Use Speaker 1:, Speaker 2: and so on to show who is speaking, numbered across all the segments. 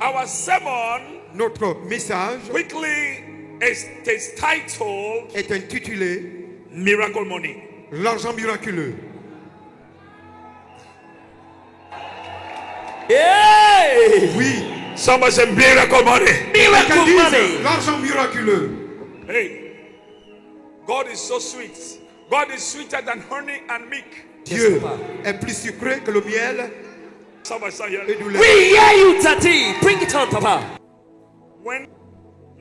Speaker 1: Our sermon,
Speaker 2: notre message
Speaker 1: quickly, is titled
Speaker 2: est intitulé
Speaker 1: Miracle Money.
Speaker 2: L'argent miraculeux.
Speaker 3: Yay!
Speaker 2: Oui.
Speaker 1: Somebody say miracle money.
Speaker 3: Miracle
Speaker 2: Quelqu'un
Speaker 3: money.
Speaker 2: dise l'argent miraculeux.
Speaker 1: Hey, God is so sweet. God is sweeter than honey and milk.
Speaker 2: Dieu est plus sucré que le miel
Speaker 1: Somebody say here.
Speaker 2: et du lait.
Speaker 3: We hear you, Tati. Bring it on, Papa.
Speaker 1: When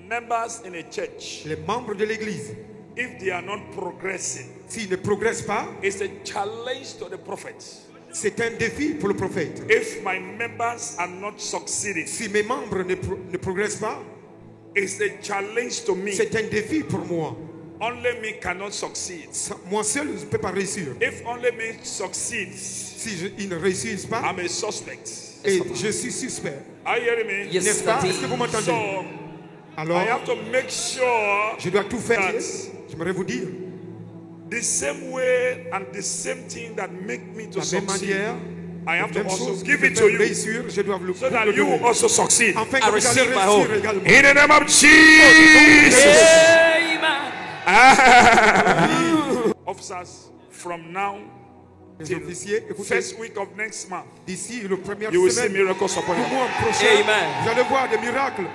Speaker 1: members in a church,
Speaker 2: Les membres de l'église,
Speaker 1: if they are not progressing,
Speaker 2: s'ils ne progressent pas,
Speaker 1: it's a challenge to the prophet.
Speaker 2: c'est un défi pour le prophète.
Speaker 1: If my members are not succeeding,
Speaker 2: Si mes membres ne progressent pas,
Speaker 1: it's a challenge to me.
Speaker 2: c'est un défi pour moi.
Speaker 1: Only me cannot succeed.
Speaker 2: Moi seul, je ne peux pas réussir.
Speaker 1: If only me succeeds,
Speaker 2: Si ils ne réussissent pas,
Speaker 1: I'm a suspect.
Speaker 2: et je suis suspect.
Speaker 1: Are you hearing me?
Speaker 3: Yes,
Speaker 2: N'est-ce pas?
Speaker 3: Tati.
Speaker 2: Est-ce que vous m'entendez?
Speaker 1: So
Speaker 2: Alors,
Speaker 1: I have to make sure
Speaker 2: je dois tout faire.
Speaker 1: that
Speaker 2: J'aimerais vous dire,
Speaker 1: the same way and the same thing that make me to
Speaker 2: de la même
Speaker 1: succeed,
Speaker 2: manière,
Speaker 1: I have to
Speaker 2: même
Speaker 1: also
Speaker 2: chose
Speaker 1: give
Speaker 2: qui
Speaker 1: it
Speaker 2: me
Speaker 1: to
Speaker 2: fait
Speaker 1: you
Speaker 2: réussir, je dois vous le
Speaker 1: so that
Speaker 2: le
Speaker 1: you
Speaker 2: donner.
Speaker 1: will also succeed.
Speaker 2: Afin
Speaker 3: I
Speaker 2: que vous allez
Speaker 3: receive my
Speaker 2: réussir
Speaker 3: own.
Speaker 2: également.
Speaker 1: In the name of Jesus.
Speaker 3: Amen.
Speaker 1: Officers, from now
Speaker 2: Les
Speaker 1: till
Speaker 2: officiers, écoutez,
Speaker 1: first week of next month,
Speaker 2: d'ici le premier
Speaker 1: you will see
Speaker 2: semaine
Speaker 1: miracles upon
Speaker 2: du
Speaker 1: you.
Speaker 2: mois prochain,
Speaker 3: Amen.
Speaker 2: vous allez voir des miracles.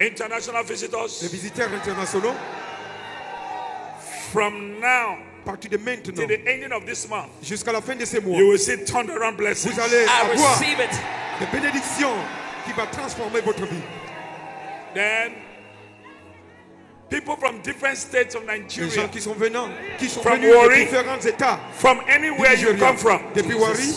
Speaker 1: International
Speaker 2: Les
Speaker 1: visitors,
Speaker 2: visiteurs internationaux,
Speaker 1: from now
Speaker 2: à partir de maintenant,
Speaker 1: till the ending of this month,
Speaker 2: jusqu'à la fin de ces mois,
Speaker 1: you will see turnaround blessings.
Speaker 2: vous allez
Speaker 3: I
Speaker 2: avoir
Speaker 3: receive it.
Speaker 2: des bénédictions qui vont transformer votre vie.
Speaker 1: Then people from different states of
Speaker 2: Les gens
Speaker 1: Nigeria,
Speaker 2: qui sont venus,
Speaker 1: From
Speaker 2: de
Speaker 1: Warri,
Speaker 2: différents États,
Speaker 1: from
Speaker 2: du
Speaker 1: anywhere you
Speaker 2: Nigeria,
Speaker 1: come from,
Speaker 2: depuis Warri,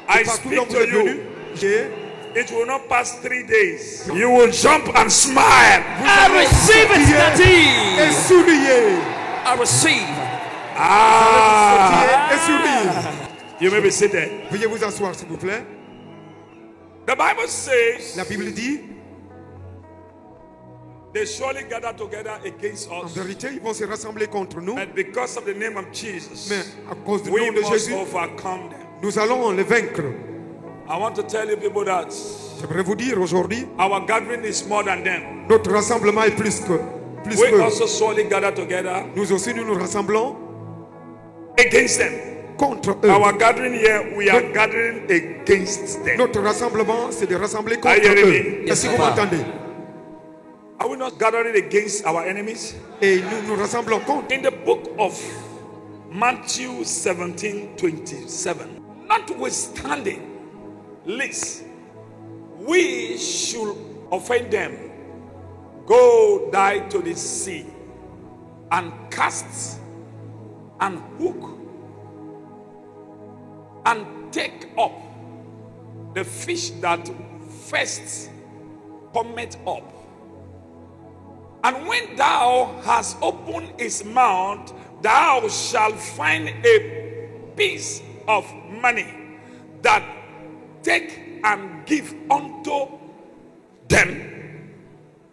Speaker 1: I
Speaker 2: de partout
Speaker 1: speak
Speaker 2: où vous
Speaker 1: to
Speaker 2: êtes venus,
Speaker 1: you. It will not pass 3 days. You will jump and smile.
Speaker 3: I receive it,
Speaker 2: et
Speaker 3: Tati.
Speaker 2: souriez.
Speaker 3: I receive.
Speaker 1: Ah,
Speaker 2: Et sourire.
Speaker 1: you may be seated.
Speaker 2: Veuillez vous asseoir, s'il vous plaît.
Speaker 1: The Bible says
Speaker 2: La Bible dit,
Speaker 1: they surely gather together against
Speaker 2: en
Speaker 1: us,
Speaker 2: vérité, ils vont se rassembler contre nous,
Speaker 1: and because of the name of Jesus,
Speaker 2: mais à cause du
Speaker 1: we
Speaker 2: nom de
Speaker 1: must
Speaker 2: Jésus,
Speaker 1: overcome them.
Speaker 2: nous allons les vaincre.
Speaker 1: I want to tell you people that
Speaker 2: J'aimerais vous dire aujourd'hui,
Speaker 1: our gathering is more than them.
Speaker 2: notre rassemblement est plus
Speaker 1: We
Speaker 2: que.
Speaker 1: also surely gather together
Speaker 2: Nous aussi, nous nous rassemblons
Speaker 1: against them.
Speaker 2: contre eux.
Speaker 1: Our gathering here, we are gathering against them.
Speaker 2: Notre rassemblement, c'est de rassembler
Speaker 1: Are you
Speaker 2: contre
Speaker 1: hearing
Speaker 2: eux.
Speaker 1: me?
Speaker 2: Est-ce que vous
Speaker 3: Papa.
Speaker 2: m'entendez?
Speaker 1: Are we not gathering against our enemies?
Speaker 2: Et nous nous rassemblons contre.
Speaker 1: In the book of Matthew 17:27, notwithstanding, lest we should offend them, go die to the sea and cast and hook and take up the fish that first cometh up. And when thou hast opened his mouth, thou shalt find a piece of money, that take and give unto them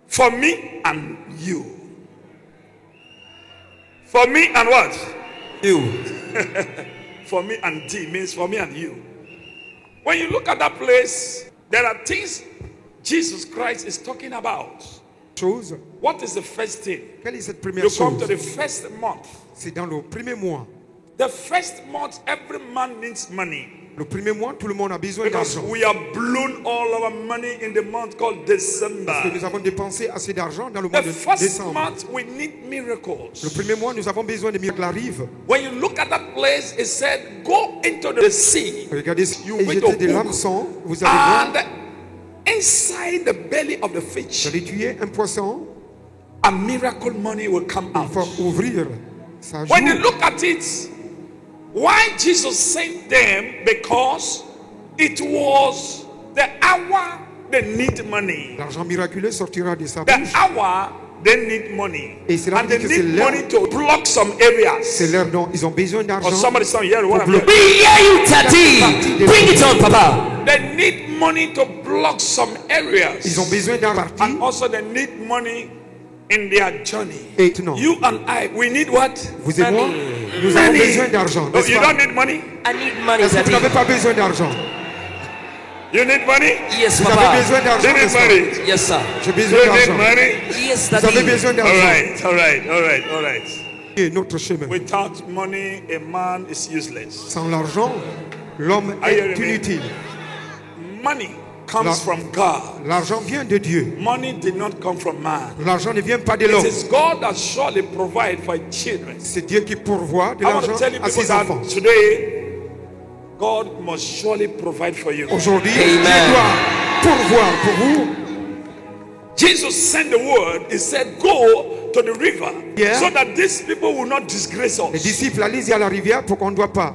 Speaker 1: for me and you. For me and what?
Speaker 3: You.
Speaker 1: For me and thee means for me and you. When you look at that place, there are things Jesus Christ is talking about.
Speaker 2: Chose.
Speaker 1: What is the first thing?
Speaker 2: Quelle est cette première
Speaker 1: You come
Speaker 2: chose?
Speaker 1: to the first month.
Speaker 2: C'est dans le premier mois.
Speaker 1: The first month, every man needs money.
Speaker 2: Le premier mois, tout le monde a besoin
Speaker 1: Because
Speaker 2: d'argent.
Speaker 1: we have blown all our money in the month called
Speaker 2: Parce que
Speaker 1: December.
Speaker 2: nous avons dépensé assez d'argent dans le mois
Speaker 1: The
Speaker 2: de
Speaker 1: first
Speaker 2: décembre.
Speaker 1: month, we need miracles.
Speaker 2: Le premier mois, nous avons besoin de miracles arrivent.
Speaker 1: When you look at that place, it said, go into the sea.
Speaker 2: Regardez,
Speaker 1: You
Speaker 2: et
Speaker 1: wait
Speaker 2: jetez
Speaker 1: to
Speaker 2: des
Speaker 1: cook.
Speaker 2: hameçons. Vous allez voir,
Speaker 1: And inside the belly of the
Speaker 2: vous
Speaker 1: fish,
Speaker 2: allez tuer un poisson.
Speaker 1: a miracle money will come
Speaker 2: Il
Speaker 1: out.
Speaker 2: faut ouvrir sa joue.
Speaker 1: When you look at it, why Jesus sent them? Because it was the hour they need money.
Speaker 2: L'argent miraculeux sortira de sa
Speaker 1: The
Speaker 2: bouche.
Speaker 1: hour they need money.
Speaker 2: Et cela
Speaker 1: And
Speaker 2: veut
Speaker 1: they
Speaker 2: dire que c'est
Speaker 1: need
Speaker 2: l'heure.
Speaker 1: money to block some
Speaker 2: C'est
Speaker 1: areas.
Speaker 2: l'heure dont ils ont besoin
Speaker 1: Or
Speaker 2: d'argent.
Speaker 1: somebody saying, yeah, what I'm
Speaker 2: bloquer.
Speaker 1: hearing.
Speaker 3: We hear you, Tati. Bring it on, Papa.
Speaker 1: They need money to block some areas.
Speaker 2: Ils ont besoin d'argent.
Speaker 1: And also they need money in their journey.
Speaker 2: Et non,
Speaker 1: You and I, we need what?
Speaker 2: vous et moi, nous avons
Speaker 1: Money.
Speaker 2: besoin d'argent.
Speaker 1: No,
Speaker 2: n'est-ce
Speaker 1: you
Speaker 2: pas?
Speaker 1: don't need money.
Speaker 3: I need money,
Speaker 2: Est-ce que vous
Speaker 3: Tati.
Speaker 2: n'avez pas besoin d'argent?
Speaker 1: You need money?
Speaker 3: Yes,
Speaker 2: Vous avez
Speaker 3: Papa.
Speaker 2: besoin
Speaker 1: You
Speaker 2: d'argent,
Speaker 1: need
Speaker 2: n'est-ce pas?
Speaker 1: money?
Speaker 3: Yes, sir.
Speaker 2: J'ai besoin
Speaker 1: You need
Speaker 2: d'argent.
Speaker 3: Yes,
Speaker 1: money?
Speaker 2: Vous avez
Speaker 3: Daddy.
Speaker 2: besoin
Speaker 1: All
Speaker 2: d'argent.
Speaker 1: right, all right, all right, all right.
Speaker 2: Et notre chemin.
Speaker 1: Without money, a man is useless.
Speaker 2: Sans l'argent, l'homme
Speaker 1: Are you
Speaker 2: est
Speaker 1: hearing me?
Speaker 2: inutile.
Speaker 1: Money comes
Speaker 2: La-
Speaker 1: from God.
Speaker 2: L'argent vient de Dieu.
Speaker 1: Money did not come from man.
Speaker 2: L'argent ne vient pas de
Speaker 1: It
Speaker 2: l'homme.
Speaker 1: is God that surely provides for his children.
Speaker 2: C'est Dieu qui pourvoit de
Speaker 1: I want
Speaker 2: l'argent
Speaker 1: to tell you
Speaker 2: à
Speaker 1: people
Speaker 2: ses
Speaker 1: that
Speaker 2: enfants.
Speaker 1: today, God must surely provide for you.
Speaker 2: Aujourd'hui, Dieu
Speaker 3: Amen.
Speaker 2: doit pourvoir pour vous.
Speaker 1: Jesus sent the word. He said, go to the river
Speaker 2: Yeah.
Speaker 1: so that these people will not disgrace
Speaker 2: Les
Speaker 1: us.
Speaker 2: disciples, allez-y à la rivière pour qu'on ne doit pas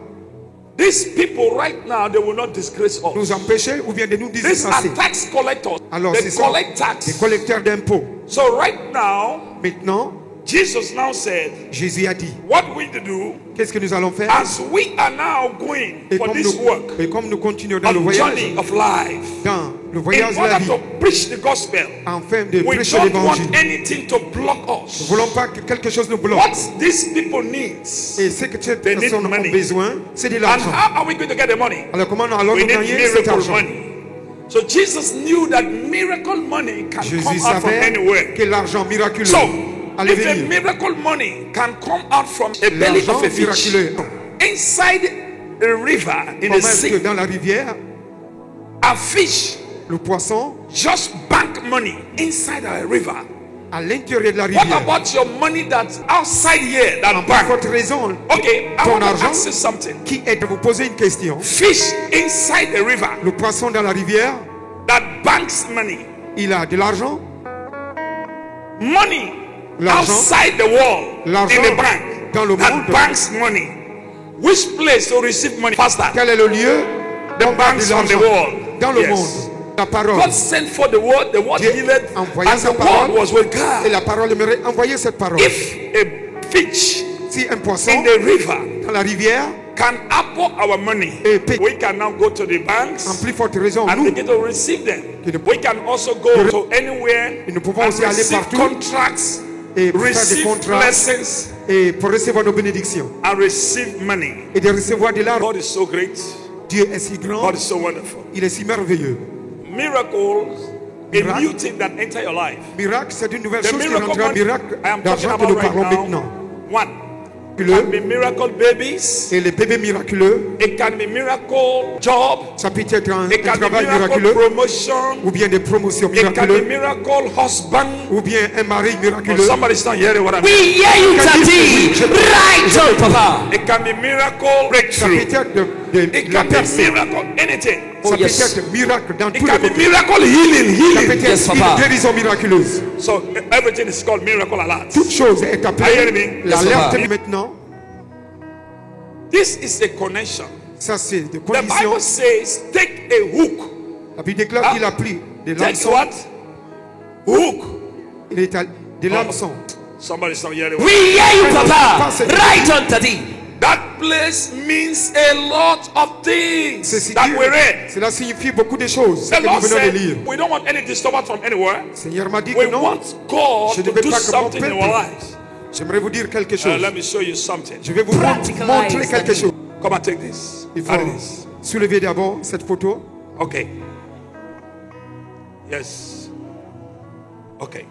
Speaker 1: These people right now, they will not disgrace
Speaker 2: nous
Speaker 1: us.
Speaker 2: empêcher ou bien de nous
Speaker 1: These are
Speaker 2: disgracer.
Speaker 1: tax collectors.
Speaker 2: Alors,
Speaker 1: They
Speaker 2: c'est ça,
Speaker 1: collect
Speaker 2: des
Speaker 1: tax.
Speaker 2: collecteurs d'impôts.
Speaker 1: So right now,
Speaker 2: Maintenant,
Speaker 1: Jesus now said,
Speaker 2: Jésus a dit,
Speaker 1: what we need to do,
Speaker 2: qu'est-ce que nous allons faire?
Speaker 1: as we are now going
Speaker 2: Et
Speaker 1: for
Speaker 2: comme,
Speaker 1: this work
Speaker 2: et comme nous continuons dans le
Speaker 1: of
Speaker 2: voyage,
Speaker 1: journey of life,
Speaker 2: dans le
Speaker 1: in
Speaker 2: voyage de la
Speaker 1: order
Speaker 2: vie,
Speaker 1: to preach the gospel,
Speaker 2: afin de
Speaker 1: we
Speaker 2: prêcher
Speaker 1: don't want
Speaker 2: l'évangile,
Speaker 1: anything to block
Speaker 2: nous
Speaker 1: us.
Speaker 2: ne voulons pas que quelque chose nous bloque.
Speaker 1: What these people need,
Speaker 2: Et ce que ces
Speaker 1: They need
Speaker 2: personnes
Speaker 1: money.
Speaker 2: ont besoin, c'est de
Speaker 1: and
Speaker 2: l'argent.
Speaker 1: how are we going to get the money?
Speaker 2: Alors comment nous allons
Speaker 1: We
Speaker 2: nous
Speaker 1: need
Speaker 2: gagner cet
Speaker 1: miracle
Speaker 2: argent?
Speaker 1: money. So Jesus knew that miracle money can
Speaker 2: Jésus
Speaker 1: come out from
Speaker 2: savait
Speaker 1: anywhere.
Speaker 2: que l'argent miraculeux
Speaker 1: So,
Speaker 2: allait
Speaker 1: if a
Speaker 2: venir.
Speaker 1: miracle money can come out from a belly
Speaker 2: L'argent
Speaker 1: of a fish
Speaker 2: miraculeux.
Speaker 1: inside a river in
Speaker 2: Comment
Speaker 1: the
Speaker 2: est-ce que
Speaker 1: sea,
Speaker 2: dans la rivière,
Speaker 1: a fish
Speaker 2: le poisson,
Speaker 1: just bank money inside a river.
Speaker 2: à l'intérieur de la
Speaker 1: What
Speaker 2: rivière,
Speaker 1: about your money that's outside here that
Speaker 2: pour
Speaker 1: bank?
Speaker 2: votre raison,
Speaker 1: Okay, I
Speaker 2: ton
Speaker 1: want to
Speaker 2: argent,
Speaker 1: ask you something.
Speaker 2: qui est de vous poser une question.
Speaker 1: Fish inside a river
Speaker 2: Le poisson dans la rivière,
Speaker 1: that banks money.
Speaker 2: il a de l'argent.
Speaker 1: Money
Speaker 2: L'argent.
Speaker 1: outside the wall in
Speaker 2: L'argent
Speaker 1: the bank
Speaker 2: dans le
Speaker 1: that
Speaker 2: monde.
Speaker 1: banks money. Which place to receive money faster?
Speaker 2: Quel est le lieu?
Speaker 1: The
Speaker 2: On parle de
Speaker 1: banks on the
Speaker 2: l'argent.
Speaker 1: wall.
Speaker 2: Dans le
Speaker 1: Yes.
Speaker 2: monde, la parole.
Speaker 1: God sent for the word
Speaker 2: Dieu
Speaker 1: healed,
Speaker 2: envoya
Speaker 1: and
Speaker 2: sa
Speaker 1: the word
Speaker 2: parole.
Speaker 1: was with
Speaker 2: Et
Speaker 1: God.
Speaker 2: la parole aimerait envoyer cette parole.
Speaker 1: If a fish
Speaker 2: Si un poisson
Speaker 1: in the river
Speaker 2: dans la rivière,
Speaker 1: can apple our money,
Speaker 2: Et paye.
Speaker 1: we can now go to the
Speaker 2: en
Speaker 1: banks
Speaker 2: plus forte raison,
Speaker 1: and
Speaker 2: nous,
Speaker 1: begin to receive them.
Speaker 2: Que nous-
Speaker 1: We can also go to anywhere
Speaker 2: Et nous pouvons
Speaker 1: and
Speaker 2: aussi aller
Speaker 1: receive
Speaker 2: partout
Speaker 1: contracts,
Speaker 2: et pour faire des
Speaker 1: receive
Speaker 2: contrats
Speaker 1: blessings,
Speaker 2: et pour recevoir nos bénédictions
Speaker 1: and receive money.
Speaker 2: et de recevoir de l'argent.
Speaker 1: God is so great.
Speaker 2: Dieu est si grand,
Speaker 1: God is so wonderful.
Speaker 2: il est si merveilleux.
Speaker 1: Miracles, a
Speaker 2: Miracle.
Speaker 1: new thing that enter your life.
Speaker 2: Miracle, c'est une nouvelle
Speaker 1: The
Speaker 2: chose qui
Speaker 1: miracle
Speaker 2: rentrera.
Speaker 1: money
Speaker 2: Miracle
Speaker 1: I am talking
Speaker 2: d'argent que
Speaker 1: about
Speaker 2: nous
Speaker 1: right
Speaker 2: parlons
Speaker 1: now.
Speaker 2: maintenant.
Speaker 1: One,
Speaker 2: Le-
Speaker 1: can be miracle babies.
Speaker 2: Et les bébés miraculeux,
Speaker 1: It can be miracle job.
Speaker 2: ça peut être un
Speaker 1: It can be
Speaker 2: travail
Speaker 1: miracle
Speaker 2: miraculeux
Speaker 1: promotion.
Speaker 2: ou bien des promotions
Speaker 1: It can be
Speaker 2: miraculeuses
Speaker 1: miracle husband.
Speaker 2: ou bien un mari
Speaker 1: Oh,
Speaker 2: miraculeux.
Speaker 1: somebody's not hearing what I
Speaker 3: We
Speaker 1: mean.
Speaker 3: hear you, Daddy. Right on, Papa.
Speaker 1: It can be miracle
Speaker 2: Ça peut
Speaker 1: breakthrough.
Speaker 2: être de
Speaker 1: It
Speaker 2: la
Speaker 1: can be
Speaker 2: personne.
Speaker 1: miracle anything.
Speaker 2: Ça
Speaker 3: Oh,
Speaker 2: peut
Speaker 3: yes.
Speaker 2: être miracle dans
Speaker 1: It
Speaker 2: tous les
Speaker 1: can be
Speaker 2: côtés.
Speaker 1: miracle healing.
Speaker 2: Ça peut
Speaker 1: Healing.
Speaker 2: être
Speaker 3: Yes,
Speaker 2: une
Speaker 3: Papa.
Speaker 2: guérison miraculeuse.
Speaker 1: So everything is called miracle alert.
Speaker 2: Toute chose est
Speaker 1: Are you hearing
Speaker 2: appelée
Speaker 1: me?
Speaker 2: l'alerte
Speaker 3: Yes,
Speaker 2: maintenant.
Speaker 1: This is a connection.
Speaker 2: Ça, c'est des
Speaker 1: The
Speaker 2: conditions.
Speaker 1: Bible says, take a hook.
Speaker 2: La Bible déclare
Speaker 1: Ah.
Speaker 2: qu'il a pris des
Speaker 1: Take
Speaker 2: hameçons.
Speaker 1: what? Hook.
Speaker 2: Il est des hameçons.
Speaker 1: Somebody's not hearing.
Speaker 3: We hear you, Papa. Right on, Daddy.
Speaker 1: That place means a lot of things
Speaker 2: Ceci
Speaker 1: that
Speaker 2: dit,
Speaker 1: we read.
Speaker 2: cela signifie beaucoup de choses
Speaker 1: The
Speaker 2: que nous
Speaker 1: Lord
Speaker 2: venons de
Speaker 1: said,
Speaker 2: lire.
Speaker 1: we don't want any disturbance from anywhere.
Speaker 2: Le Seigneur m'a dit
Speaker 1: We
Speaker 2: que non.
Speaker 1: want God
Speaker 2: Je ne
Speaker 1: to
Speaker 2: veux
Speaker 1: do
Speaker 2: pas que mon
Speaker 1: something in
Speaker 2: peuple-
Speaker 1: our lives.
Speaker 2: J'aimerais vous dire quelque chose.
Speaker 1: Let me show you something.
Speaker 2: Je vais vous
Speaker 3: Practicalize
Speaker 2: montrer quelque
Speaker 3: that.
Speaker 2: chose.
Speaker 1: Come and take this.
Speaker 2: Il faut
Speaker 1: How it is.
Speaker 2: soulever d'abord cette photo.
Speaker 1: Okay. Yes. Okay.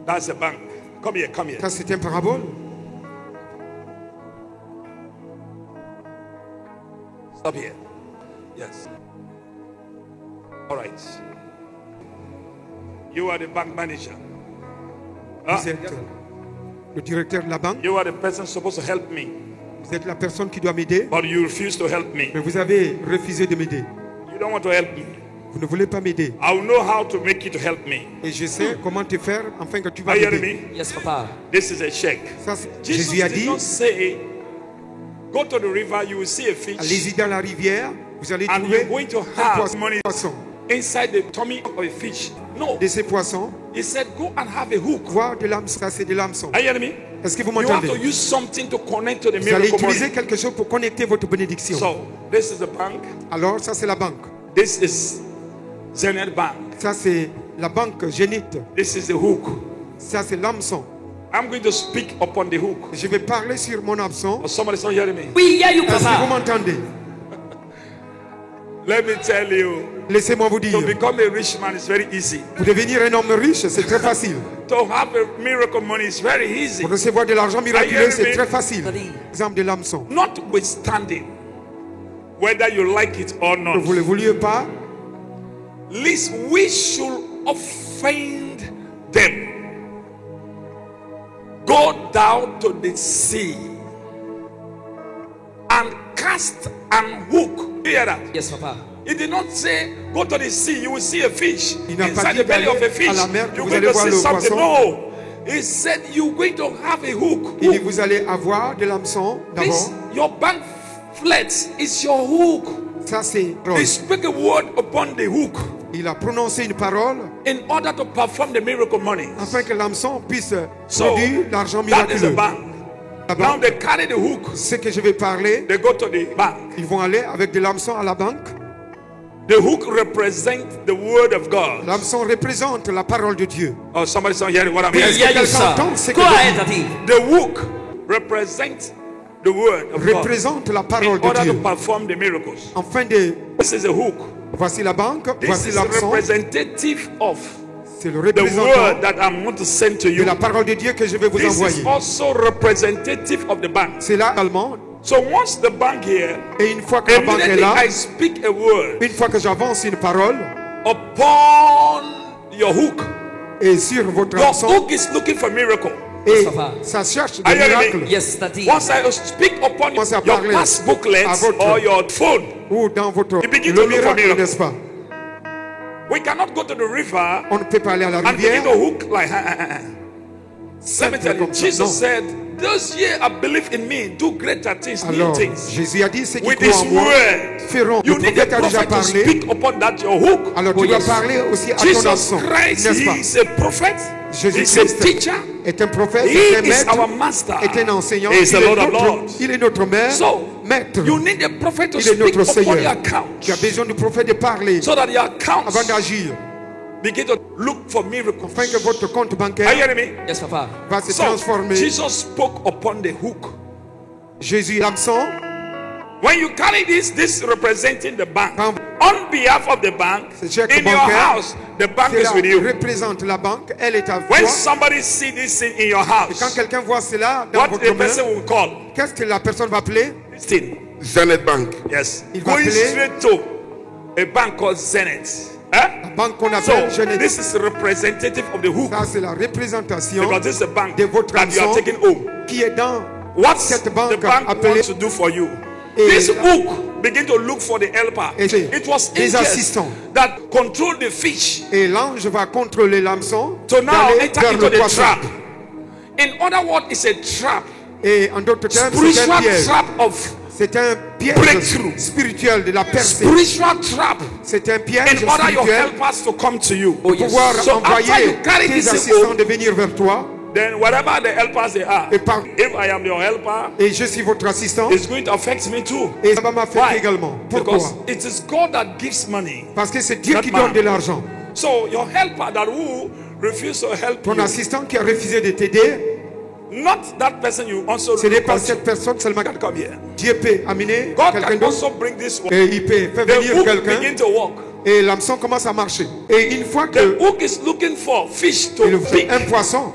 Speaker 1: That's the bank. Come here, come here.
Speaker 2: Ça, c'est un parabole.
Speaker 1: Stop here. Yes. All right. You are the bank manager.
Speaker 2: Vous êtes le directeur de la banque.
Speaker 1: You are the person supposed to help me,
Speaker 2: Vous êtes la personne qui doit m'aider.
Speaker 1: but you refuse to help me.
Speaker 2: Mais vous avez refusé de m'aider.
Speaker 1: You don't want to help me.
Speaker 2: Vous ne voulez pas m'aider.
Speaker 1: I will know how to make you to help me.
Speaker 2: Et je sais comment te faire afin que tu vas
Speaker 1: Are you hearing
Speaker 2: m'aider.
Speaker 1: me?
Speaker 3: Yes, Papa.
Speaker 1: This is a check.
Speaker 2: Ça,
Speaker 1: Jesus
Speaker 2: Jésus a
Speaker 1: did
Speaker 2: dit,
Speaker 1: not say, go to the river, you will see a fish
Speaker 2: allez-y dans la rivière, vous allez
Speaker 1: and
Speaker 2: trouver
Speaker 1: you're going to
Speaker 2: un
Speaker 1: have money
Speaker 2: poisson.
Speaker 1: inside the tummy of a fish. No.
Speaker 2: De ces poissons,
Speaker 1: He said, go and have a hook.
Speaker 2: voir de l'hameçon. Ça, c'est de l'hameçon.
Speaker 1: Are you hearing me?
Speaker 2: Est-ce que vous
Speaker 1: You have to
Speaker 2: m'entendez?
Speaker 1: use something to connect to the
Speaker 2: Vous allez
Speaker 1: miracle
Speaker 2: utiliser
Speaker 1: money.
Speaker 2: quelque chose pour connecter votre bénédiction.
Speaker 1: So, this is the bank.
Speaker 2: Alors, ça, c'est la banque.
Speaker 1: This is Zenith Bank.
Speaker 2: Ça, c'est la banque Génite.
Speaker 1: This is the hook.
Speaker 2: Ça, c'est l'hameçon.
Speaker 1: I'm going to speak upon the hook.
Speaker 2: Je vais parler sur mon hameçon.
Speaker 1: But somebody's not hearing me.
Speaker 3: We hear you,
Speaker 2: Est-ce que vous
Speaker 3: Papa.
Speaker 2: m'entendez?
Speaker 1: Let me tell you,
Speaker 2: Laissez-moi vous dire,
Speaker 1: to become a rich man is very easy.
Speaker 2: pour devenir un homme riche, c'est très facile.
Speaker 1: To have a miracle money is very easy.
Speaker 2: Pour recevoir de l'argent miraculeux, c'est très facile.
Speaker 3: Daddy.
Speaker 2: Exemple de l'hameçon.
Speaker 1: Notwithstanding, whether you like it or
Speaker 2: Que
Speaker 1: not,
Speaker 2: vous ne le vouliez pas,
Speaker 1: least we should offend them. Go down to the sea and cast an hook. Hear that?
Speaker 3: Yes, Papa.
Speaker 1: He did not say, go to the sea, you will see a fish.
Speaker 2: Il n'a pas
Speaker 1: Inside
Speaker 2: dit
Speaker 1: the belly of a
Speaker 2: d'aller
Speaker 1: fish,
Speaker 2: à la mer,
Speaker 1: you're
Speaker 2: vous
Speaker 1: going
Speaker 2: allez
Speaker 1: to
Speaker 2: voir
Speaker 1: see
Speaker 2: le
Speaker 1: something.
Speaker 2: poisson.
Speaker 1: No. He said, you're going to have a hook.
Speaker 2: il dit vous allez avoir de l'hameçon
Speaker 1: This,
Speaker 2: d'abord.
Speaker 1: your bank flex is your hook.
Speaker 2: Ça, c'est
Speaker 1: He spoke a word upon the hook
Speaker 2: il a prononcé une parole
Speaker 1: in order to perform the miracle money.
Speaker 2: afin que l'hameçon puisse
Speaker 1: So,
Speaker 2: produire l'argent
Speaker 1: that is a
Speaker 2: miraculeux.
Speaker 1: bank.
Speaker 2: La
Speaker 1: Now
Speaker 2: banque,
Speaker 1: they carry the hook.
Speaker 2: ce que je vais parler,
Speaker 1: They go to the bank.
Speaker 2: ils vont aller avec de l'hameçon à la banque.
Speaker 1: The hook represents the word of God.
Speaker 2: L'hameçon représente la parole de Dieu.
Speaker 1: Oh, somebody's not hearing what I'm
Speaker 3: We
Speaker 1: hearing.
Speaker 3: hear you,
Speaker 2: quelqu'un
Speaker 3: sir.
Speaker 2: entend ce que
Speaker 3: Go
Speaker 2: je
Speaker 3: ahead,
Speaker 2: dis?
Speaker 3: Daddy.
Speaker 1: The hook represents the word of God
Speaker 2: Représente la parole
Speaker 1: in
Speaker 2: de
Speaker 1: order to
Speaker 2: Dieu.
Speaker 1: perform the miracles.
Speaker 2: Afin de,
Speaker 1: This is a hook.
Speaker 2: voici la banque,
Speaker 1: This
Speaker 2: voici
Speaker 1: is
Speaker 2: l'hameçon.
Speaker 1: representative of
Speaker 2: C'est le
Speaker 1: the
Speaker 2: représentant
Speaker 1: word that I'm going to send to
Speaker 2: de
Speaker 1: you.
Speaker 2: la parole de Dieu que je vais vous
Speaker 1: This is
Speaker 2: envoyer.
Speaker 1: also representative of the bank.
Speaker 2: C'est là également.
Speaker 1: So once the bank here,
Speaker 2: Et une fois que la banque est
Speaker 1: immediately
Speaker 2: là,
Speaker 1: I speak a word
Speaker 2: une fois que j'avance une parole,
Speaker 1: upon your hook.
Speaker 2: et sur votre
Speaker 1: Your
Speaker 2: hameçon,
Speaker 1: hook is looking for miracle.
Speaker 2: et
Speaker 3: Papa.
Speaker 2: ça cherche
Speaker 1: Are
Speaker 2: des
Speaker 1: you hearing
Speaker 2: miracles.
Speaker 1: me?
Speaker 3: Yes, Daddy.
Speaker 1: Once I speak upon
Speaker 2: Commencez à
Speaker 1: your
Speaker 2: parler
Speaker 1: pass booklet
Speaker 2: à votre-
Speaker 1: or your phone,
Speaker 2: Ou dans votre
Speaker 1: You begin to
Speaker 2: le
Speaker 1: look for
Speaker 2: miracle,
Speaker 1: miracle.
Speaker 2: n'est-ce pas?
Speaker 1: we cannot go to the river
Speaker 2: On ne peut pas aller à la
Speaker 1: and begin
Speaker 2: rivière.
Speaker 1: to hook like. Let me tell you,
Speaker 2: comme ça.
Speaker 1: Jesus
Speaker 2: Non.
Speaker 1: said, "Those ye that believe in me do greater things, new
Speaker 2: Alors,
Speaker 1: things."
Speaker 2: Jésus a dit, ceux qui
Speaker 1: With
Speaker 2: croient
Speaker 1: his
Speaker 2: en moi
Speaker 1: word,
Speaker 2: feront.
Speaker 1: you
Speaker 2: Le
Speaker 1: need a
Speaker 2: prophète a déjà
Speaker 1: prophet to
Speaker 2: parlé.
Speaker 1: speak upon that your hook.
Speaker 2: Alors
Speaker 3: Oh,
Speaker 2: tu dois
Speaker 3: yes.
Speaker 2: parler aussi à ton
Speaker 1: Jesus
Speaker 2: hameçon,
Speaker 1: Christ,
Speaker 2: n'est-ce
Speaker 1: he
Speaker 2: pas?
Speaker 1: is a prophet. He's a
Speaker 2: Jésus-Christ
Speaker 1: teacher.
Speaker 2: est un prophète,
Speaker 1: He
Speaker 2: est un
Speaker 1: is our
Speaker 2: maître,
Speaker 1: master.
Speaker 2: est un enseignant.
Speaker 1: He is the
Speaker 2: Il est
Speaker 1: Lord of
Speaker 2: notre-
Speaker 1: Lords.
Speaker 2: il est notre
Speaker 1: So,
Speaker 2: maître.
Speaker 1: you need a prophet to
Speaker 2: Il est
Speaker 1: speak
Speaker 2: notre
Speaker 1: upon your
Speaker 2: Seigneur.
Speaker 1: account,
Speaker 2: Tu as besoin du prophète de parler
Speaker 1: so that your accounts
Speaker 2: avant d'agir,
Speaker 1: begin to look for miracles.
Speaker 2: afin que votre compte
Speaker 1: Are you
Speaker 2: bancaire
Speaker 1: hearing me?
Speaker 3: Yes, Papa.
Speaker 2: va se
Speaker 1: So,
Speaker 2: transformer.
Speaker 1: Jesus spoke upon the hook.
Speaker 2: Jésus, l'hameçon,
Speaker 1: When you carry this representing the bank,
Speaker 2: Quand-
Speaker 1: on behalf of the bank,
Speaker 2: C'est chèque
Speaker 1: in your
Speaker 2: bancaire.
Speaker 1: house, the bank is
Speaker 2: cela
Speaker 1: with you.
Speaker 2: représente la banque, elle est à
Speaker 1: When
Speaker 2: toi.
Speaker 1: somebody see this thing in your
Speaker 2: Et quand
Speaker 1: house,
Speaker 2: quelqu'un voit cela dans
Speaker 1: what
Speaker 2: votre
Speaker 1: the
Speaker 2: main,
Speaker 1: person will call
Speaker 2: qu'est-ce que la personne va appeler?
Speaker 1: this thing.
Speaker 4: Zenith Bank.
Speaker 1: Yes.
Speaker 2: Il va
Speaker 1: Going
Speaker 2: appeler-
Speaker 1: straight to a bank called Zenith. Eh?
Speaker 2: La banque qu'on
Speaker 1: So
Speaker 2: appelle Genève.
Speaker 1: this is representative of the hook,
Speaker 2: Ça, c'est la représentation
Speaker 1: because this is a bank
Speaker 2: de votre
Speaker 1: that you are
Speaker 2: hameçon
Speaker 1: taking home.
Speaker 2: qui est dans
Speaker 1: What
Speaker 2: cette
Speaker 1: the
Speaker 2: banque
Speaker 1: bank
Speaker 2: appelée-
Speaker 1: wants to do for you.
Speaker 2: Et
Speaker 1: This
Speaker 2: la-
Speaker 1: hook begin to look for the helper.
Speaker 2: Et c'est
Speaker 1: It was
Speaker 2: des
Speaker 1: angels
Speaker 2: assistants.
Speaker 1: that control the fish
Speaker 2: Et l'ange va contrôler l'hameçon
Speaker 1: to now
Speaker 2: d'aller
Speaker 1: enter
Speaker 2: vers
Speaker 1: into
Speaker 2: le
Speaker 1: the
Speaker 2: poisson.
Speaker 1: trap. In other words, it's a trap,
Speaker 2: Et en d'autres termes, c'est un
Speaker 1: spiritual
Speaker 2: piège.
Speaker 1: trap of
Speaker 2: C'est un piège
Speaker 1: breakthrough.
Speaker 2: spirituel de la percée.
Speaker 1: spiritual trap.
Speaker 2: C'est un piège
Speaker 1: In order your
Speaker 2: spirituel
Speaker 1: helpers to come to you.
Speaker 3: Oh, yes.
Speaker 2: pouvoir
Speaker 1: So after
Speaker 2: envoyer
Speaker 1: you carry
Speaker 2: tes
Speaker 1: this
Speaker 2: assistants
Speaker 1: home,
Speaker 2: de venir vers toi.
Speaker 1: then whatever the helpers they are,
Speaker 2: Et, par-
Speaker 1: if I am your helper,
Speaker 2: et je suis votre assistant.
Speaker 1: it's going to affect me too.
Speaker 2: Et ça va m'affecter
Speaker 1: Why?
Speaker 2: également. Pourquoi?
Speaker 1: Because it is God that gives money.
Speaker 2: Parce que c'est Dieu
Speaker 1: Not
Speaker 2: qui
Speaker 1: man.
Speaker 2: donne de l'argent.
Speaker 1: So your helper that who refuse to help
Speaker 2: Ton
Speaker 1: you,
Speaker 2: assistant qui a refusé de t'aider,
Speaker 1: not that person you also
Speaker 2: ce n'est
Speaker 1: look
Speaker 2: pas
Speaker 1: up
Speaker 2: cette
Speaker 1: to.
Speaker 2: personne seulement.
Speaker 1: Can come here.
Speaker 2: Dieu peut amener
Speaker 1: God
Speaker 2: quelqu'un
Speaker 1: can
Speaker 2: d'autre
Speaker 1: also bring this one.
Speaker 2: et il peut faire
Speaker 1: The
Speaker 2: venir
Speaker 1: hook
Speaker 2: quelqu'un
Speaker 1: begin to walk.
Speaker 2: et l'hameçon commence à marcher. Et une fois
Speaker 1: The
Speaker 2: que
Speaker 1: hook is looking for fish
Speaker 2: il
Speaker 1: to
Speaker 2: fait
Speaker 1: pick.
Speaker 2: un poisson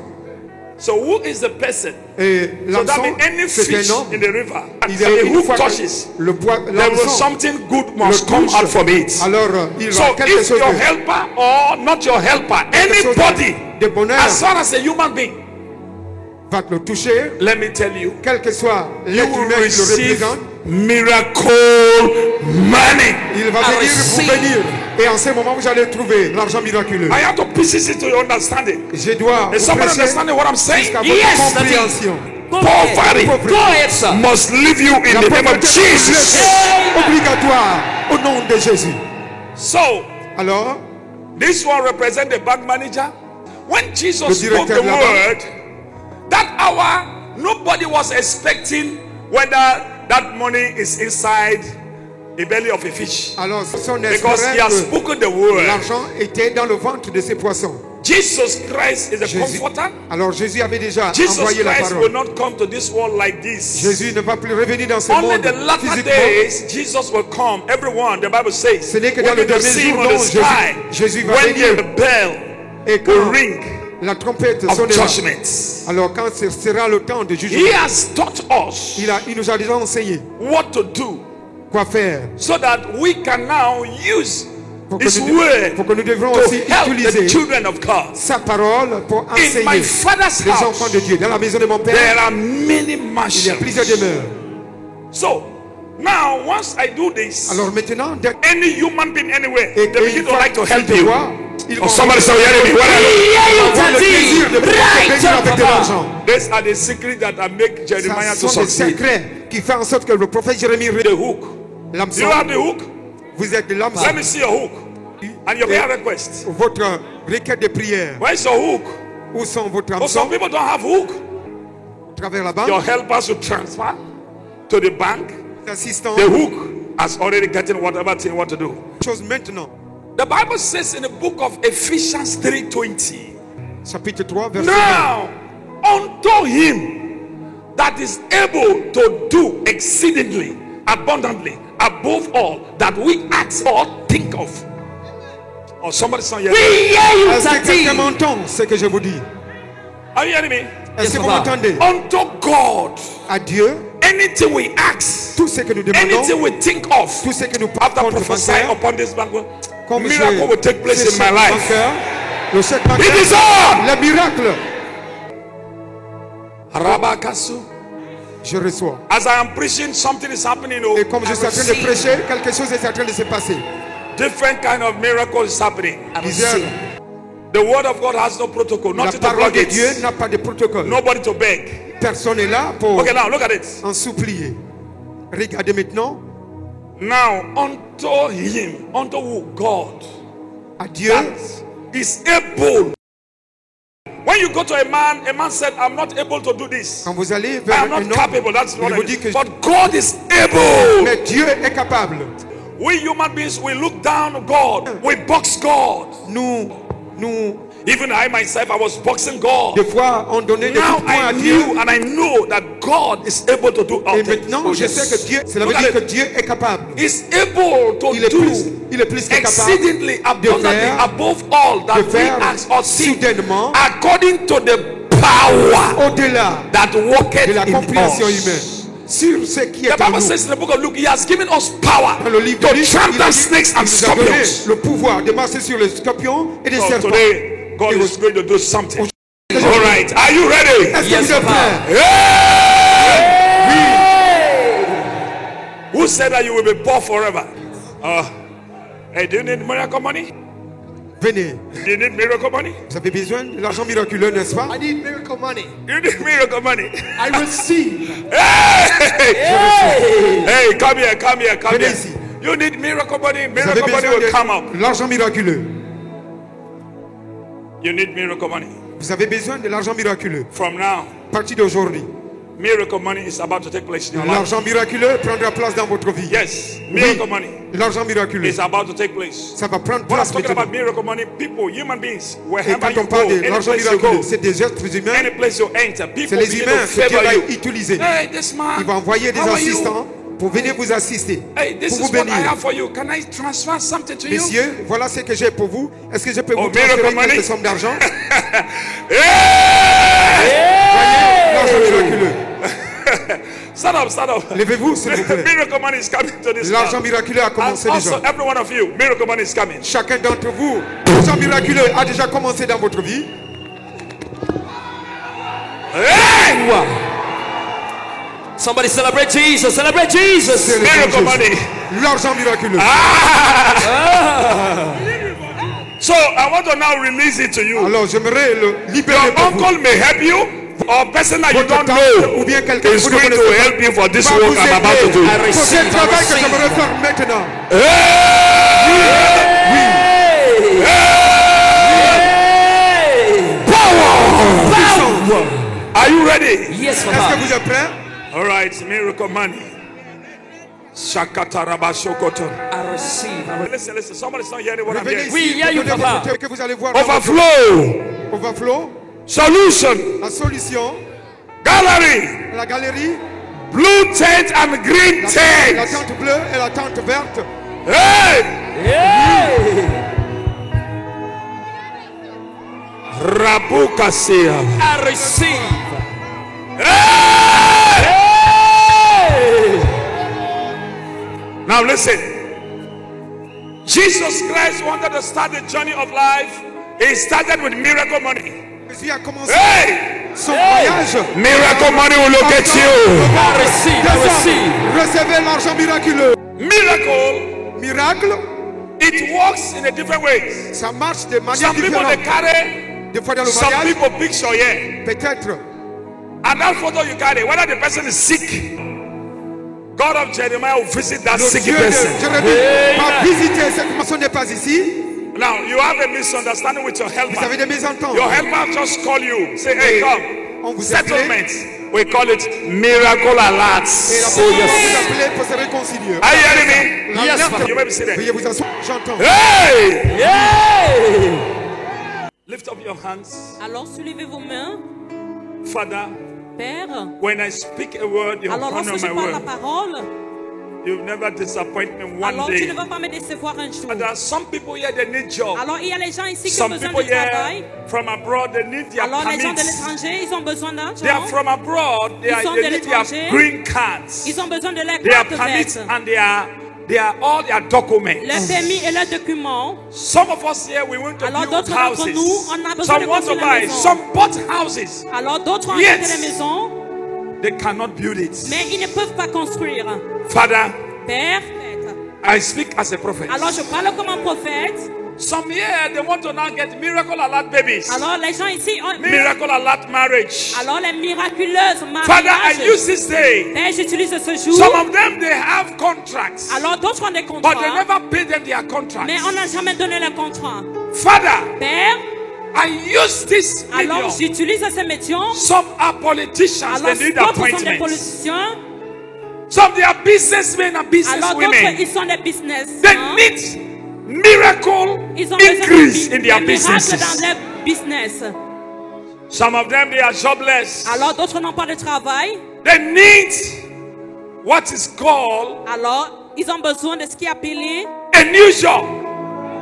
Speaker 1: So who is the person?
Speaker 2: et
Speaker 1: So that
Speaker 2: l'hameçon,
Speaker 1: means any
Speaker 2: c'est
Speaker 1: fish
Speaker 2: un homme.
Speaker 1: in the river,
Speaker 2: Il
Speaker 1: and
Speaker 2: est
Speaker 1: the
Speaker 2: une
Speaker 1: hook
Speaker 2: fois que
Speaker 1: touches,
Speaker 2: le poids,
Speaker 1: there will
Speaker 2: l'hameçon
Speaker 1: something good
Speaker 2: le
Speaker 1: must come
Speaker 2: touche,
Speaker 1: out from it.
Speaker 2: alors il
Speaker 1: So
Speaker 2: va quelque
Speaker 1: if
Speaker 2: chose
Speaker 1: your
Speaker 2: de,
Speaker 1: helper or not your helper,
Speaker 2: quelque chose
Speaker 1: anybody,
Speaker 2: de bonheur
Speaker 1: as far as a human being,
Speaker 2: va te le toucher,
Speaker 1: let me tell you,
Speaker 2: quel que soit
Speaker 1: you
Speaker 2: l'être
Speaker 1: will
Speaker 2: humain qui le
Speaker 1: receive
Speaker 2: représente,
Speaker 1: miracle money.
Speaker 2: il va
Speaker 3: I
Speaker 2: venir
Speaker 3: receive.
Speaker 2: pour venir. Et en ce moment, vous allez trouver l'argent miraculeux.
Speaker 1: I have to pieces it to your understanding.
Speaker 2: Je dois
Speaker 1: Is
Speaker 2: vous
Speaker 1: somebody
Speaker 2: prêcher
Speaker 1: understanding what I'm saying?
Speaker 2: jusqu'à votre
Speaker 3: Yes, Daddy.
Speaker 2: compréhension.
Speaker 3: Go
Speaker 1: Poverty
Speaker 3: ahead. Go ahead, sir.
Speaker 1: must leave you in
Speaker 2: La
Speaker 1: the name of
Speaker 2: pauvreté
Speaker 1: Jesus.
Speaker 2: est obligatoire au nom de Jésus.
Speaker 1: So
Speaker 2: Alors,
Speaker 1: this one represents the bank manager. When
Speaker 2: Le
Speaker 1: Jesus spoke
Speaker 2: directeur
Speaker 1: the
Speaker 2: de la
Speaker 1: word, that hour nobody was expecting whether that money is inside the belly of a fish,
Speaker 2: alors son
Speaker 1: because he
Speaker 2: espérait
Speaker 1: has
Speaker 2: que
Speaker 1: spoken the word.
Speaker 2: l'argent était dans le ventre de ces poissons.
Speaker 1: Jesus Christ is a
Speaker 2: Jésus-
Speaker 1: comforter.
Speaker 2: Alors Jésus avait déjà
Speaker 1: Jesus
Speaker 2: envoyé la
Speaker 1: Christ will
Speaker 2: parole.
Speaker 1: not come to this world like this.
Speaker 2: Jésus ne va plus revenir dans ce
Speaker 1: Only
Speaker 2: monde
Speaker 1: the latter
Speaker 2: physiquement.
Speaker 1: days, Jesus will come. Everyone, the Bible says,
Speaker 2: Ce n'est que dans
Speaker 1: when
Speaker 2: le
Speaker 1: you
Speaker 2: dernier
Speaker 1: see him
Speaker 2: jour
Speaker 1: on the
Speaker 2: dont
Speaker 1: sky,
Speaker 2: Jésus va
Speaker 1: when
Speaker 2: venir.
Speaker 1: the bell
Speaker 2: Et
Speaker 1: will
Speaker 2: quand
Speaker 1: ring
Speaker 2: la trompette
Speaker 1: of
Speaker 2: sonnera,
Speaker 1: judgment.
Speaker 2: alors quand ce sera le temps de
Speaker 1: He
Speaker 2: jugement,
Speaker 1: has taught us
Speaker 2: il nous a déjà enseigné
Speaker 1: what to do
Speaker 2: quoi faire
Speaker 1: so that we can now use
Speaker 2: pour que
Speaker 1: His
Speaker 2: nous,
Speaker 1: word
Speaker 2: pour que nous devrons
Speaker 1: to
Speaker 2: aussi
Speaker 1: help the
Speaker 2: utiliser
Speaker 1: children of God.
Speaker 2: sa parole pour
Speaker 1: In my
Speaker 2: enseigner
Speaker 1: Father's
Speaker 2: les enfants
Speaker 1: house,
Speaker 2: de Dieu. Dans la maison de mon Père,
Speaker 1: there are many
Speaker 2: il y a
Speaker 1: mansions.
Speaker 2: plusieurs demeures.
Speaker 1: So, now once I do this,
Speaker 2: Alors maintenant, dès
Speaker 1: any human being anywhere,
Speaker 2: et
Speaker 1: they begin
Speaker 2: une
Speaker 1: to
Speaker 2: fois
Speaker 1: like to
Speaker 2: qu'ils
Speaker 1: help
Speaker 2: te
Speaker 1: you.
Speaker 2: voient, ils
Speaker 1: Oh,
Speaker 2: vont
Speaker 1: somebody say, hear me. Where are you?
Speaker 2: avoir le plaisir de bénir avec de l'argent.
Speaker 1: These are the secrets that I make Jeremiah
Speaker 2: Ce
Speaker 1: to
Speaker 2: sont des
Speaker 1: succeed.
Speaker 2: secrets qui font en sorte que le prophète Jérémie
Speaker 1: The hook. Do
Speaker 2: l'hameçon,
Speaker 1: you have the hook?
Speaker 2: vous êtes de l'hameçon.
Speaker 1: Let me see your hook and your prayer request.
Speaker 2: Votre requête de prière,
Speaker 1: Where's your hook?
Speaker 2: où sont votre
Speaker 1: Oh, some
Speaker 2: hameçons?
Speaker 1: people don't have hook.
Speaker 2: À travers la
Speaker 1: Your
Speaker 2: banque,
Speaker 1: helpers will transfer to the bank.
Speaker 2: assistant,
Speaker 1: The hook has already gotten whatever thing what to do.
Speaker 2: chose maintenant.
Speaker 1: The Bible says in the book of Ephesians 3:20.
Speaker 2: Chapitre 3, verset 20.
Speaker 1: Now, unto him that is able to do exceedingly, abundantly, above all that we ask or think of. Or somebody say yes.
Speaker 2: Est-ce que quelqu'un m'entend ce que je vous dis?
Speaker 1: Are you hearing me?
Speaker 2: Est-ce que vous
Speaker 3: Papa.
Speaker 2: m'entendez?
Speaker 1: Unto God,
Speaker 2: À Dieu,
Speaker 1: anything we ask,
Speaker 2: tout ce que nous demandons,
Speaker 1: anything we think of,
Speaker 2: tout ce que nous
Speaker 1: after
Speaker 2: comptons
Speaker 1: prophesying
Speaker 2: bancaire,
Speaker 1: upon this banquet,
Speaker 2: comme
Speaker 1: miracle will take place in my life.
Speaker 2: Le chèque
Speaker 1: It
Speaker 2: bancaire,
Speaker 1: is on.
Speaker 2: le miracle,
Speaker 1: Rabakasu.
Speaker 2: je reçois.
Speaker 1: As I am preaching, something is happening.
Speaker 2: Et comme je suis en train de prêcher, quelque chose est en train de se passer.
Speaker 1: Different kind of miracle is happening.
Speaker 2: Plusieurs.
Speaker 1: The word of God has no protocol,
Speaker 2: La
Speaker 1: nothing to
Speaker 2: parole
Speaker 1: block
Speaker 2: de Dieu
Speaker 1: it,
Speaker 2: n'a pas de protocole.
Speaker 1: nobody to beg.
Speaker 2: Personne n'est là pour
Speaker 1: Okay, now look at it.
Speaker 2: en supplier. Regardez maintenant,
Speaker 1: Now unto him, unto who? God,
Speaker 2: à Dieu,
Speaker 1: that is able. When you go to a man said, I'm not able to do this.
Speaker 2: quand vous allez
Speaker 1: I
Speaker 2: vers
Speaker 1: am
Speaker 2: un
Speaker 1: not
Speaker 2: homme,
Speaker 1: capable. That's what
Speaker 2: il
Speaker 1: I
Speaker 2: vous dit
Speaker 1: mean.
Speaker 2: que
Speaker 1: But God is able.
Speaker 2: mais Dieu est capable.
Speaker 1: We human beings, we look down on God. We box God.
Speaker 2: Nous,
Speaker 1: Even I myself, I was boxing God.
Speaker 2: des fois, on donnait des
Speaker 1: Now
Speaker 2: coups de poing
Speaker 1: I
Speaker 2: à Dieu.
Speaker 1: knew and I know that God is able to do all
Speaker 2: Et
Speaker 1: things.
Speaker 2: maintenant,
Speaker 1: Oh,
Speaker 2: je
Speaker 1: yes.
Speaker 2: sais que Dieu, cela veut
Speaker 1: Look
Speaker 2: dire
Speaker 1: at
Speaker 2: que
Speaker 1: it.
Speaker 2: Dieu est capable.
Speaker 1: Is able to
Speaker 2: Il est
Speaker 1: do
Speaker 2: plus que capable
Speaker 1: exceedingly abundantly
Speaker 2: faire-
Speaker 1: above all that
Speaker 2: de
Speaker 1: we
Speaker 2: faire
Speaker 1: ask or think,
Speaker 2: soudainement
Speaker 1: according to the power
Speaker 2: au-delà
Speaker 1: that worketh
Speaker 2: de la
Speaker 1: in
Speaker 2: compréhension
Speaker 1: us.
Speaker 2: humaine sur ce qui
Speaker 1: The
Speaker 2: est en
Speaker 1: Bible
Speaker 2: nous.
Speaker 1: says in the book of Luke, He has given us power
Speaker 2: Dans le livre de
Speaker 1: to
Speaker 2: Luc,
Speaker 1: trample
Speaker 2: il a dit
Speaker 1: snakes
Speaker 2: qu'il
Speaker 1: and
Speaker 2: nous a donné
Speaker 1: scorpions.
Speaker 2: le pouvoir de marcher sur les scorpions et les
Speaker 1: So
Speaker 2: serpents.
Speaker 1: today, God
Speaker 2: Et
Speaker 1: is going to do something.
Speaker 2: Est-ce
Speaker 1: All right, are you ready?
Speaker 2: que
Speaker 3: Yes,
Speaker 2: vous êtes
Speaker 3: Papa.
Speaker 2: prêts?
Speaker 1: Hey! Who said that you will be poor forever? Hey, do you need miracle money?
Speaker 2: Venez.
Speaker 1: Do you need miracle money?
Speaker 2: Vous avez besoin de l'argent miraculeux, n'est-ce pas?
Speaker 4: I need miracle money.
Speaker 1: You need miracle money.
Speaker 4: I receive.
Speaker 1: Hey! Hey, come here, come here, come
Speaker 2: Venez
Speaker 1: here.
Speaker 2: ici.
Speaker 1: You need miracle money.
Speaker 2: Vous avez
Speaker 1: Miracle money
Speaker 2: besoin
Speaker 1: will come up.
Speaker 2: de l'argent miraculeux.
Speaker 1: You need miracle money.
Speaker 2: Vous avez besoin de l'argent miraculeux.
Speaker 1: From now,
Speaker 2: À partir d'aujourd'hui,
Speaker 1: miracle money is about to take place in your life.
Speaker 2: l'argent miraculeux prendra place dans votre vie.
Speaker 1: Yes,
Speaker 2: Oui,
Speaker 1: miracle money
Speaker 2: l'argent miraculeux,
Speaker 1: is about to take place.
Speaker 2: ça va prendre
Speaker 1: When I'm
Speaker 2: place
Speaker 1: talking
Speaker 2: maintenant.
Speaker 1: about miracle money, people, human beings,
Speaker 2: Et
Speaker 1: wherever
Speaker 2: quand
Speaker 1: you
Speaker 2: on parle
Speaker 1: go,
Speaker 2: de
Speaker 1: any
Speaker 2: l'argent
Speaker 1: place you go,
Speaker 2: miraculeux, c'est des êtres humains,
Speaker 1: any place you enter, people
Speaker 2: c'est les
Speaker 1: begin
Speaker 2: humains
Speaker 1: to
Speaker 2: que Dieu
Speaker 1: favor
Speaker 2: va
Speaker 1: you.
Speaker 2: utiliser.
Speaker 1: Hey, this man,
Speaker 2: Il va envoyer des
Speaker 1: how are you?
Speaker 2: assistants pour venir vous assister,
Speaker 1: Hey, this
Speaker 2: pour
Speaker 1: is
Speaker 2: vous
Speaker 1: what I
Speaker 2: bénir.
Speaker 1: have for you. Can I transfer something to you?
Speaker 2: Messieurs, voilà ce que j'ai pour vous. Est-ce que je peux
Speaker 1: Oh,
Speaker 2: vous
Speaker 1: miracle
Speaker 2: transférer
Speaker 1: money.
Speaker 2: quelques sommes d'argent?
Speaker 1: Hey!
Speaker 2: Voyez l'argent miraculeux.
Speaker 1: Stand up, stand up.
Speaker 2: Levez-vous, s'il vous plaît.
Speaker 1: Miracle money is coming to this
Speaker 2: L'argent
Speaker 1: town.
Speaker 2: miraculeux a
Speaker 1: And
Speaker 2: commencé
Speaker 1: also,
Speaker 2: déjà.
Speaker 1: every one of you, miracle money is coming.
Speaker 2: Chacun d'entre vous, l'argent miraculeux a déjà commencé dans votre vie.
Speaker 1: Hey!
Speaker 3: Somebody celebrate Jesus. Celebrate Jesus.
Speaker 2: C'est le
Speaker 1: Miracle
Speaker 2: Jésus.
Speaker 1: money.
Speaker 2: L'argent miraculeux.
Speaker 1: So I want to now release it to you.
Speaker 2: Alors j'aimerais le libérer
Speaker 1: Your
Speaker 2: pour vous.
Speaker 1: uncle may help you, or person that you
Speaker 2: Votre
Speaker 1: don't
Speaker 2: tante
Speaker 1: know
Speaker 2: ou bien quelqu'un
Speaker 1: is
Speaker 2: que vous ne
Speaker 1: going to
Speaker 2: connaissez
Speaker 1: help you for this
Speaker 2: va
Speaker 1: work
Speaker 2: vous
Speaker 1: I'm about to
Speaker 2: aider
Speaker 1: do.
Speaker 3: I
Speaker 2: pour ce
Speaker 3: receive, I
Speaker 2: travail que
Speaker 3: receive.
Speaker 2: j'aimerais faire maintenant.
Speaker 1: Are you ready?
Speaker 3: Yes,
Speaker 2: Est-ce que
Speaker 3: Papa.
Speaker 2: vous êtes prêts?
Speaker 1: All right, miracle money. Shakataraba shokoto.
Speaker 3: I
Speaker 1: Listen. Somebody's not hearing what I'm
Speaker 4: Revenez
Speaker 1: hearing.
Speaker 3: Oui, il y a
Speaker 4: ici,
Speaker 3: eu papa.
Speaker 4: que vous allez voir.
Speaker 1: Overflow.
Speaker 4: Overflow.
Speaker 1: Solution.
Speaker 4: La solution.
Speaker 1: Gallery.
Speaker 4: La galerie.
Speaker 1: Blue tent and green
Speaker 4: La
Speaker 1: tent.
Speaker 4: tente bleue et la tente verte.
Speaker 1: Hey. Rabukasia.
Speaker 3: I receive.
Speaker 1: Hey. Now listen. Jesus Christ wanted to start the journey of life. He started with miracle money.
Speaker 4: Jésus a commencé
Speaker 1: Hey.
Speaker 4: son voyage.
Speaker 1: Miracle money will locate you.
Speaker 3: I receive.
Speaker 4: Recevez l'argent miraculeux.
Speaker 1: Miracle,
Speaker 4: Miracle,
Speaker 1: it works in a different ways.
Speaker 4: ça marche de manière
Speaker 1: Some people they
Speaker 4: différente.
Speaker 1: carry,
Speaker 4: Des fois dans le
Speaker 1: some
Speaker 4: mariage,
Speaker 1: people picture here.
Speaker 4: peut-être.
Speaker 1: And that photo you carry, whether the person is sick, God of Jeremiah will visit that
Speaker 4: Le
Speaker 1: sick
Speaker 4: Dieu de
Speaker 1: person.
Speaker 4: Jérémie va visiter cette personne n'est pas ici.
Speaker 1: Now you have a misunderstanding with your
Speaker 4: Vous avez
Speaker 1: helper.
Speaker 4: des mésententes.
Speaker 1: Your helper just call you, say, hey,
Speaker 4: On
Speaker 1: come.
Speaker 4: vous
Speaker 1: Settlement. We call it miracle
Speaker 4: Et la
Speaker 1: alerts.
Speaker 4: personne vous appelez pour se réconcilier.
Speaker 1: Are you hearing me?
Speaker 4: L'alerte,
Speaker 3: Father.
Speaker 1: You may be seated.
Speaker 4: veuillez vous asseoir. J'entends.
Speaker 1: Hey!
Speaker 3: Hey!
Speaker 1: Lift up your hands.
Speaker 5: Alors soulevez vos mains,
Speaker 1: Father,
Speaker 5: Père.
Speaker 1: when I speak a word, you
Speaker 5: Alors
Speaker 1: honor
Speaker 5: lorsque je
Speaker 1: my
Speaker 5: parle la
Speaker 1: word.
Speaker 5: parole,
Speaker 1: You never disappoint me one
Speaker 5: alors tu
Speaker 1: day.
Speaker 5: ne vas pas me décevoir un jour.
Speaker 1: Father, some people here, they need job.
Speaker 5: Alors il y a les gens ici qui ont
Speaker 1: Some
Speaker 5: besoin
Speaker 1: people
Speaker 5: de travail.
Speaker 1: here from abroad, they need their
Speaker 5: Alors les gens de
Speaker 1: permits.
Speaker 5: l'étranger, ils ont besoin
Speaker 1: They are
Speaker 5: d'argent.
Speaker 1: from abroad,
Speaker 5: Ils sont de
Speaker 1: they need their
Speaker 5: l'étranger.
Speaker 1: green cards.
Speaker 5: Ils ont besoin de leur
Speaker 1: Their
Speaker 5: carte
Speaker 1: permits
Speaker 5: verte,
Speaker 1: and their all their documents.
Speaker 5: leur permis et leurs documents.
Speaker 1: Some of us here, we want to
Speaker 5: Alors
Speaker 1: build
Speaker 5: d'autres d'entre
Speaker 1: houses.
Speaker 5: nous, on a besoin
Speaker 1: Some
Speaker 5: de
Speaker 1: want to
Speaker 5: construire la
Speaker 1: buy.
Speaker 5: maison.
Speaker 1: Some bought houses.
Speaker 5: Alors d'autres ont
Speaker 1: Yes.
Speaker 5: acheté des maisons,
Speaker 1: They cannot build it.
Speaker 5: mais ils ne peuvent pas construire.
Speaker 1: Father,
Speaker 5: Père,
Speaker 1: I speak as a prophet.
Speaker 5: alors je parle comme un prophète.
Speaker 1: Some here, they want to now get miracle alert babies.
Speaker 5: Alors les gens ici ont
Speaker 1: Miracle alert marriage.
Speaker 5: alors les miraculeuses
Speaker 1: Father, I
Speaker 5: mariages.
Speaker 1: use this day.
Speaker 5: Père, j'utilise ce jour.
Speaker 1: Some of them, they have contracts.
Speaker 5: Alors d'autres ont des
Speaker 1: But they
Speaker 5: contrats,
Speaker 1: never pay them their contracts.
Speaker 5: mais on n'a jamais donné le contrat.
Speaker 1: Father,
Speaker 5: Père,
Speaker 1: I use this
Speaker 5: alors
Speaker 1: medium.
Speaker 5: j'utilise ces médiums.
Speaker 1: Some are politicians,
Speaker 5: Alors
Speaker 1: they need
Speaker 5: d'autres sont des
Speaker 1: appointments.
Speaker 5: politiciens.
Speaker 1: Some they are businessmen and
Speaker 5: Alors d'autres,
Speaker 1: businesswomen.
Speaker 5: ils sont des business.
Speaker 1: They need miracle
Speaker 5: Ils ont besoin
Speaker 1: increase
Speaker 5: de
Speaker 1: in their
Speaker 5: miracles
Speaker 1: businesses.
Speaker 5: dans leur business.
Speaker 1: Some of them they are jobless.
Speaker 5: Alors d'autres n'ont pas de travail.
Speaker 1: They need what is called
Speaker 5: Alors ils ont besoin de ce qui est appelé
Speaker 1: a new job.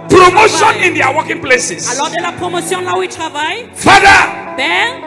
Speaker 1: Promotion in their working places.
Speaker 5: alors de la promotion là où ils travaillent.
Speaker 1: Father,
Speaker 5: Père,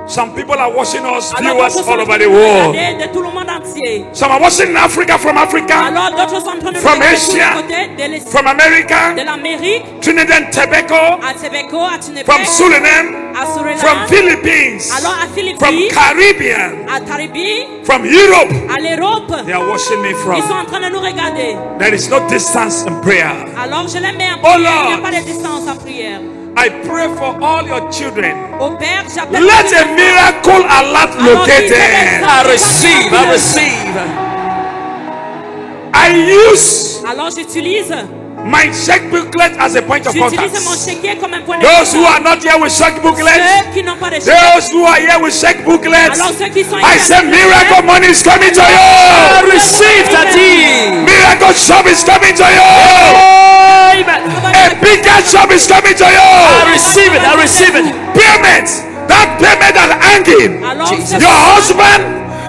Speaker 1: some people are watching us,
Speaker 5: alors
Speaker 1: viewers
Speaker 5: d'autres sont
Speaker 1: all
Speaker 5: en
Speaker 1: over
Speaker 5: train
Speaker 1: the
Speaker 5: de
Speaker 1: world.
Speaker 5: regarder de tout le monde entier.
Speaker 1: Some are watching in Africa, from Africa,
Speaker 5: Alors d'autres sont en train de
Speaker 1: From
Speaker 5: regarder tous les
Speaker 1: Asia,
Speaker 5: côtés de l'Est-
Speaker 1: from America,
Speaker 5: de l'Amérique,
Speaker 1: Trinidad and Tobago,
Speaker 5: à Québeco, à Tunébec,
Speaker 1: from Suriname,
Speaker 5: à Suriname,
Speaker 1: from Philippines,
Speaker 5: alors à
Speaker 1: from
Speaker 5: Philippines,
Speaker 1: Caribbean,
Speaker 5: à Caraïbes,
Speaker 1: from Europe.
Speaker 5: à l'Europe.
Speaker 1: They are watching me
Speaker 5: Ils sont
Speaker 1: from.
Speaker 5: en train de nous regarder.
Speaker 1: There is no distance in prayer.
Speaker 5: Alors je les mets en
Speaker 1: Oh
Speaker 5: prière. Il n'y a
Speaker 1: Lord.
Speaker 5: pas de distance en prière.
Speaker 1: I pray for all your children.
Speaker 5: Au Père, j'appelle.
Speaker 1: Let a miracle alert
Speaker 5: Alors,
Speaker 1: locate
Speaker 5: dis-le
Speaker 1: them.
Speaker 5: ça.
Speaker 3: I receive. I receive.
Speaker 1: I use
Speaker 5: Alors j'utilise
Speaker 1: my check booklet as a point of contact.
Speaker 5: mon chéquier comme un point de
Speaker 1: Those who are
Speaker 5: contact.
Speaker 1: not here with check booklet,
Speaker 5: Ceux qui n'ont pas de chèque.
Speaker 1: those who are here with check booklet,
Speaker 5: Alors ceux qui sont
Speaker 1: I
Speaker 5: ici
Speaker 1: say
Speaker 5: avec le
Speaker 1: miracle
Speaker 5: chèque,
Speaker 1: money is coming to
Speaker 3: I
Speaker 1: you.
Speaker 3: receive that deed.
Speaker 1: Miracle shop is coming to you.
Speaker 3: Amen.
Speaker 1: A bigger shop is coming to
Speaker 3: I
Speaker 1: you.
Speaker 3: receive it. I receive it.
Speaker 1: Payment, that payment that hanging.
Speaker 5: Alors,
Speaker 3: Jesus.
Speaker 1: Your husband,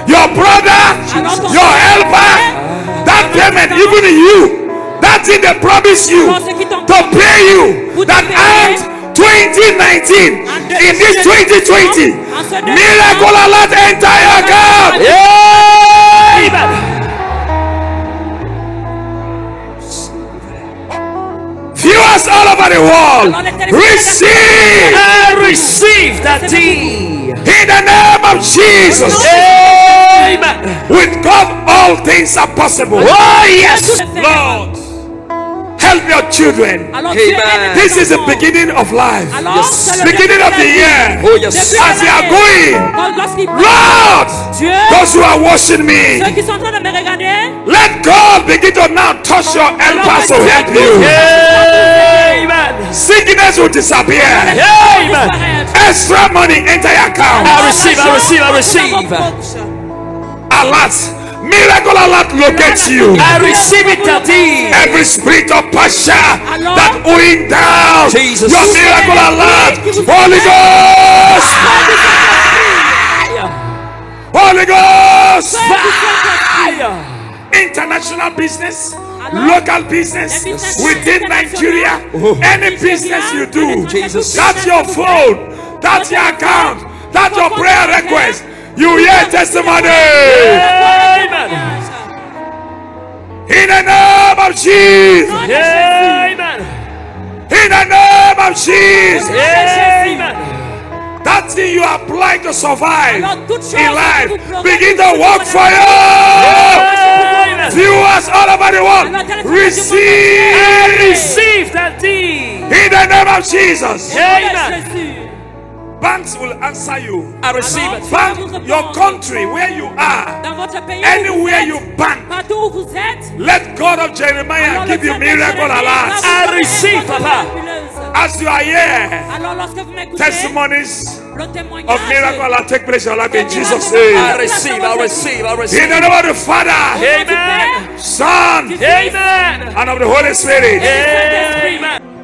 Speaker 1: your brother, your helper, that payment, even you, that thing they promise you to pay you, that end 2019, in this 2020, miracle alert enter your account.
Speaker 3: Amen.
Speaker 1: Viewers all over the world, receive
Speaker 3: I receive that deed.
Speaker 1: in the name of Jesus.
Speaker 3: Amen.
Speaker 1: With God, all things are possible.
Speaker 3: Oh yes.
Speaker 1: Lord, help your children.
Speaker 5: Alors,
Speaker 3: Amen.
Speaker 5: tu aides les
Speaker 1: This is the
Speaker 5: enfants.
Speaker 1: beginning of life.
Speaker 5: Alors,
Speaker 3: Yes.
Speaker 5: c'est le
Speaker 1: Beginning of the
Speaker 5: début de la
Speaker 1: year.
Speaker 5: vie.
Speaker 3: Oh yes.
Speaker 5: Depuis
Speaker 1: As they are
Speaker 5: l'année.
Speaker 1: going,
Speaker 5: Quand- lorsqu'ils partent,
Speaker 1: Lord,
Speaker 5: Dieu,
Speaker 1: those who are watching me,
Speaker 5: ceux qui sont en train de me regarder,
Speaker 1: let God begin to now touch your helpers to help you.
Speaker 3: Amen.
Speaker 1: Sickness will disappear.
Speaker 3: Amen.
Speaker 5: disparaître.
Speaker 1: Extra money enter your account.
Speaker 3: I receive. I receive. I receive.
Speaker 1: Alert, Miracle alert locates you.
Speaker 3: I receive it, Daddy.
Speaker 1: Every spirit of passion that weighing down
Speaker 3: Jesus.
Speaker 1: your miracle alert. Holy Ghost. Holy Ghost.
Speaker 3: Fire.
Speaker 1: International business, local business within Nigeria, any business you do, that's your phone, that's your account, that's your prayer request. You hear testimony.
Speaker 3: Amen.
Speaker 1: In the name of Jesus.
Speaker 3: Amen.
Speaker 1: In the name of Jesus.
Speaker 3: Amen.
Speaker 1: That thing you apply to survive
Speaker 5: Alors,
Speaker 1: in life, begin to work for you.
Speaker 3: Amen.
Speaker 1: Viewers all over the world, receive.
Speaker 3: Receive that deed.
Speaker 1: In the name of Jesus.
Speaker 3: Amen.
Speaker 1: Banks will answer you.
Speaker 3: I receive it.
Speaker 1: Bank your country where you are,
Speaker 5: Dans votre pays,
Speaker 1: anywhere you bank.
Speaker 5: partout où vous êtes,
Speaker 1: Let God of Jeremiah give you miracle alert.
Speaker 3: I receive, Papa.
Speaker 1: As you are here,
Speaker 5: Alors lorsque vous m'écoutez,
Speaker 1: testimonies
Speaker 5: le témoignage
Speaker 1: of miracle alert take place in your life in Jesus'
Speaker 3: I
Speaker 1: name.
Speaker 3: receive, I receive, I
Speaker 1: In
Speaker 3: receive.
Speaker 1: the name of the Father,
Speaker 3: Amen.
Speaker 1: Son,
Speaker 3: Amen.
Speaker 1: and of the Holy Spirit.
Speaker 3: Amen.